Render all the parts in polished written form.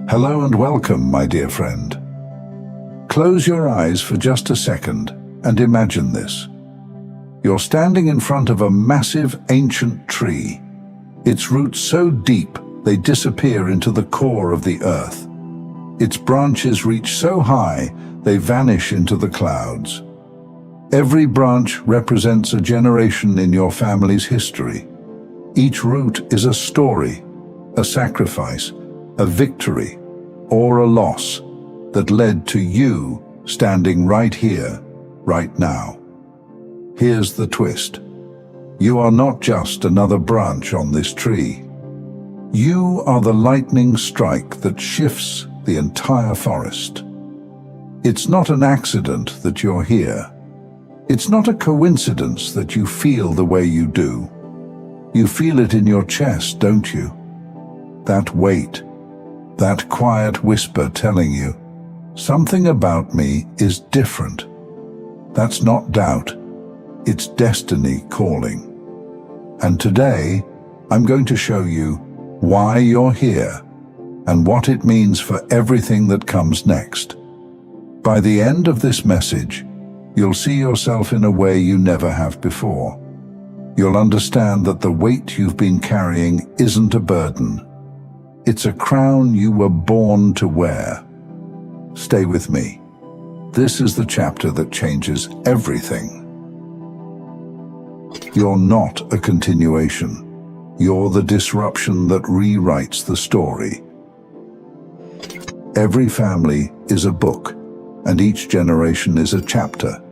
Hello and welcome, my dear friend. Close your eyes for just a second and imagine this. You're standing in front of a massive ancient tree. Its roots so deep they disappear into the core of the earth. Its branches reach so high they vanish into the clouds. Every branch represents a generation in your family's history. Each root is a story, a sacrifice, a victory, or a loss that led to you standing right here, right now. Here's the twist. You are not just another branch on this tree. You are the lightning strike that shifts the entire forest. It's not an accident that you're here. It's not a coincidence that you feel the way you do. You feel it in your chest, don't you? That weight, that quiet whisper telling you, something about me is different. That's not doubt, it's destiny calling. And today, I'm going to show you why you're here and what it means for everything that comes next. By the end of this message, you'll see yourself in a way you never have before. You'll understand that the weight you've been carrying isn't a burden. It's a crown you were born to wear. Stay with me. This is the chapter that changes everything. You're not a continuation. You're the disruption that rewrites the story. Every family is a book, and each generation is a chapter.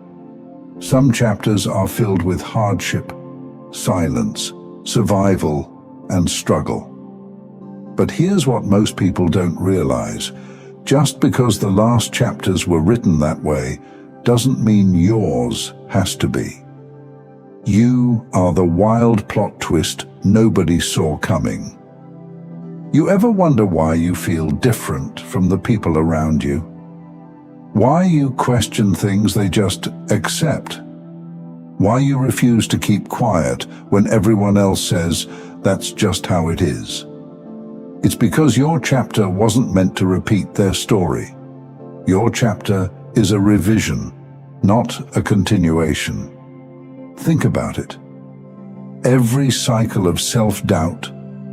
Some chapters are filled with hardship, silence, survival, and struggle. But here's what most people don't realize. Just because the last chapters were written that way doesn't mean yours has to be. You are the wild plot twist nobody saw coming. You ever wonder why you feel different from the people around you? Why you question things they just accept? Why you refuse to keep quiet when everyone else says that's just how it is? It's because your chapter wasn't meant to repeat their story. Your chapter is a revision, not a continuation. Think about it. Every cycle of self-doubt,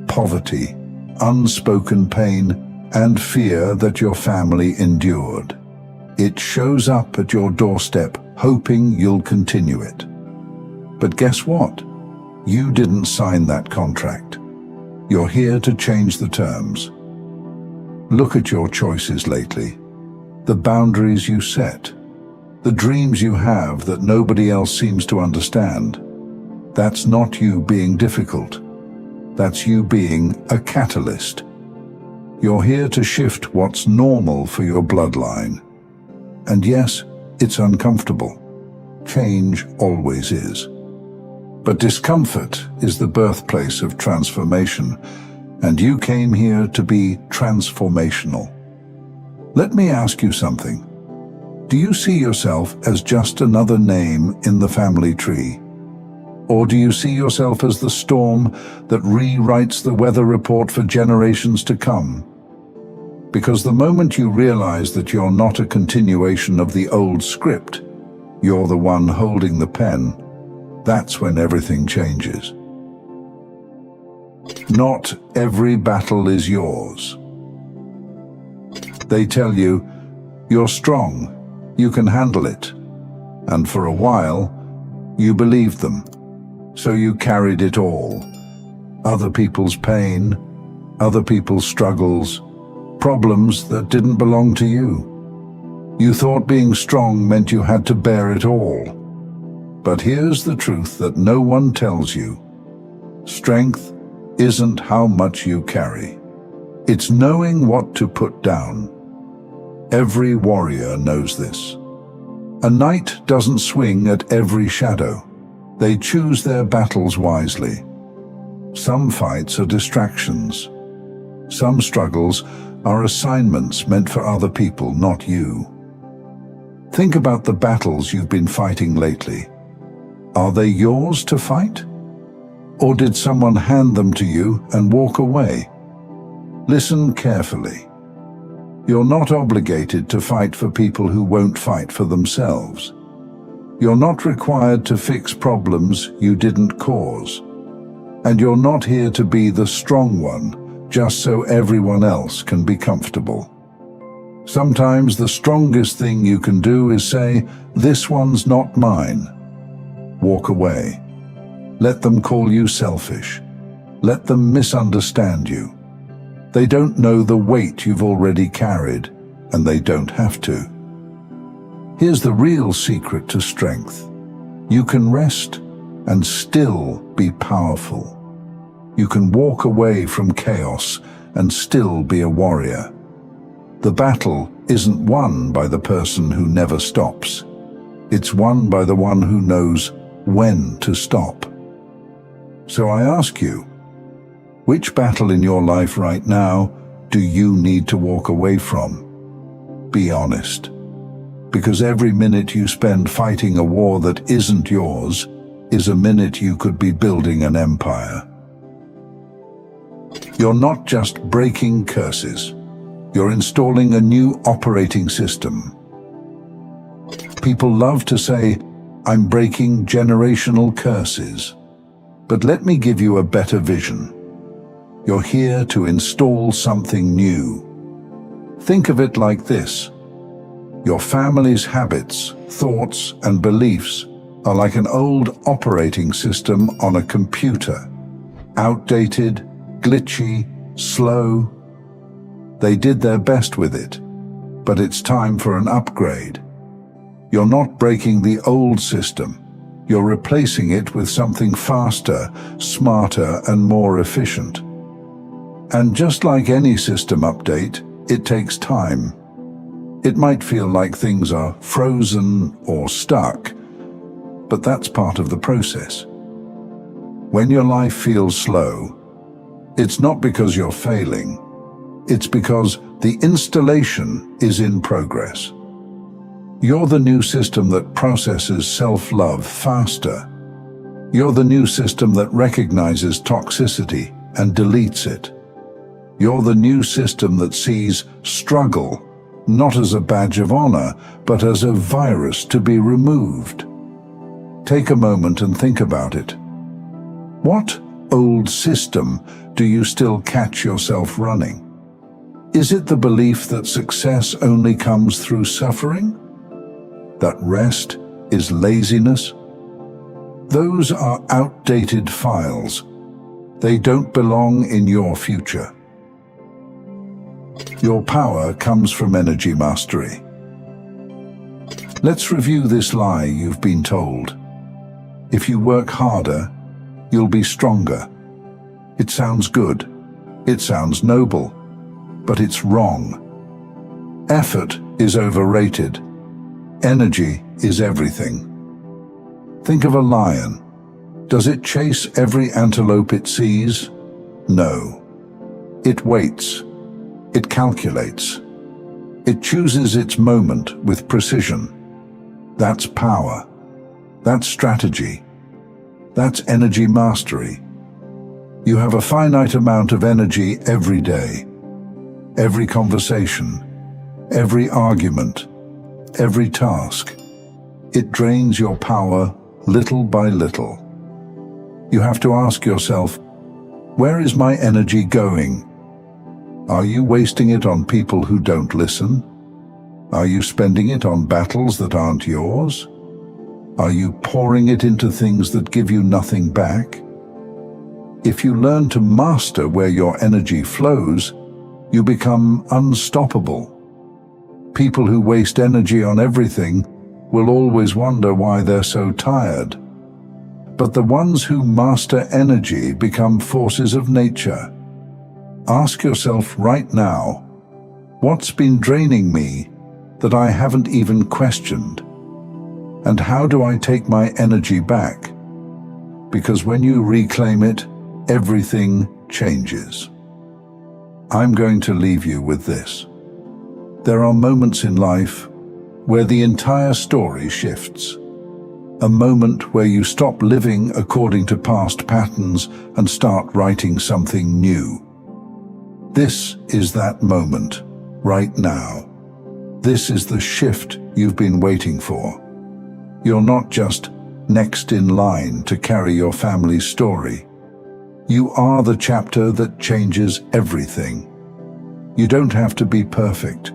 poverty, unspoken pain, and fear that your family endured, it shows up at your doorstep, hoping you'll continue it. But guess what? You didn't sign that contract. You're here to change the terms. Look at your choices lately, the boundaries you set, the dreams you have that nobody else seems to understand. That's not you being difficult. That's you being a catalyst. You're here to shift what's normal for your bloodline. And yes, it's uncomfortable. Change always is. But discomfort is the birthplace of transformation, and you came here to be transformational. Let me ask you something. Do you see yourself as just another name in the family tree? Or do you see yourself as the storm that rewrites the weather report for generations to come? Because the moment you realize that you're not a continuation of the old script, you're the one holding the pen, that's when everything changes. Not every battle is yours. They tell you, you're strong, you can handle it. And for a while, you believed them. So you carried it all. Other people's pain, other people's struggles, problems that didn't belong to you. You thought being strong meant you had to bear it all. But here's the truth that no one tells you. Strength isn't how much you carry. It's knowing what to put down. Every warrior knows this. A knight doesn't swing at every shadow. They choose their battles wisely. Some fights are distractions. Some struggles are assignments meant for other people, not you. Think about the battles you've been fighting lately. Are they yours to fight? Or did someone hand them to you and walk away? Listen carefully. You're not obligated to fight for people who won't fight for themselves. You're not required to fix problems you didn't cause. And you're not here to be the strong one, just so everyone else can be comfortable. Sometimes the strongest thing you can do is say, "This one's not mine." Walk away. Let them call you selfish. Let them misunderstand you. They don't know the weight you've already carried, and they don't have to. Here's the real secret to strength. You can rest and still be powerful. You can walk away from chaos and still be a warrior. The battle isn't won by the person who never stops. It's won by the one who knows when to stop. So I ask you, which battle in your life right now do you need to walk away from? Be honest. Because every minute you spend fighting a war that isn't yours is a minute you could be building an empire. You're not just breaking curses. You're installing a new operating system. People love to say, "I'm breaking generational curses." But let me give you a better vision. You're here to install something new. Think of it like this. Your family's habits, thoughts, and beliefs are like an old operating system on a computer. Outdated, glitchy, slow. They did their best with it, but it's time for an upgrade. You're not breaking the old system. You're replacing it with something faster, smarter, and more efficient. And just like any system update, it takes time. It might feel like things are frozen or stuck, but that's part of the process. When your life feels slow, it's not because you're failing. It's because the installation is in progress. You're the new system that processes self-love faster. You're the new system that recognizes toxicity and deletes it. You're the new system that sees struggle not as a badge of honor, but as a virus to be removed. Take a moment and think about it. What old system do you still catch yourself running? Is it the belief that success only comes through suffering? That rest is laziness? Those are outdated files. They don't belong in your future. Your power comes from energy mastery. Let's review this lie you've been told. If you work harder, you'll be stronger. It sounds good. It sounds noble. But it's wrong. Effort is overrated. Energy is everything. Think of a lion. Does it chase every antelope it sees? No. It waits. It calculates. It chooses its moment with precision. That's power. That's strategy. That's energy mastery. You have a finite amount of energy every day. Every conversation, every argument, every task. It drains your power little by little. You have to ask yourself, where is my energy going? Are you wasting it on people who don't listen? Are you spending it on battles that aren't yours? Are you pouring it into things that give you nothing back? If you learn to master where your energy flows, you become unstoppable. People who waste energy on everything will always wonder why they're so tired. But the ones who master energy become forces of nature. Ask yourself right now, what's been draining me that I haven't even questioned? And how do I take my energy back? Because when you reclaim it, everything changes. I'm going to leave you with this. There are moments in life where the entire story shifts. A moment where you stop living according to past patterns and start writing something new. This is that moment. right now. This is the shift you've been waiting for. You're not just next in line to carry your family's story. You are the chapter that changes everything. You don't have to be perfect.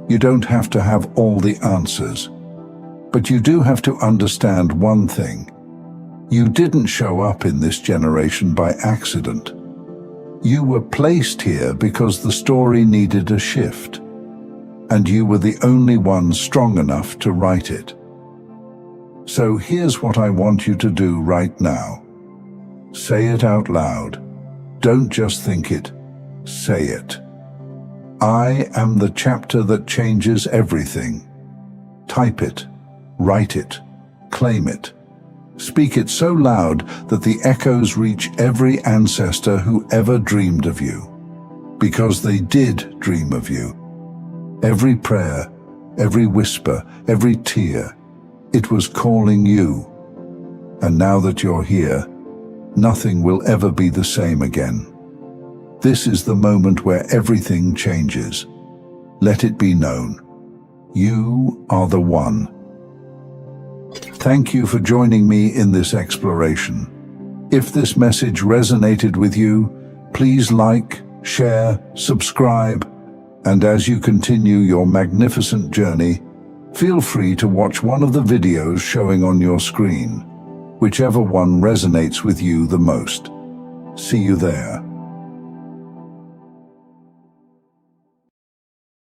You don't have to have all the answers. But you do have to understand one thing. You didn't show up in this generation by accident. You were placed here because the story needed a shift, and you were the only one strong enough to write it. So here's what I want you to do right now. Say it out loud. Don't just think it, say it. I am the chapter that changes everything. Type it, write it, claim it. Speak it so loud that the echoes reach every ancestor who ever dreamed of you. Because they did dream of you. Every prayer, every whisper, every tear, it was calling you. And now that you're here, nothing will ever be the same again. This is the moment where everything changes. Let it be known. You are the one. Thank you for joining me in this exploration. If this message resonated with you, please like, share, subscribe, and as you continue your magnificent journey, feel free to watch one of the videos showing on your screen, whichever one resonates with you the most. See you there.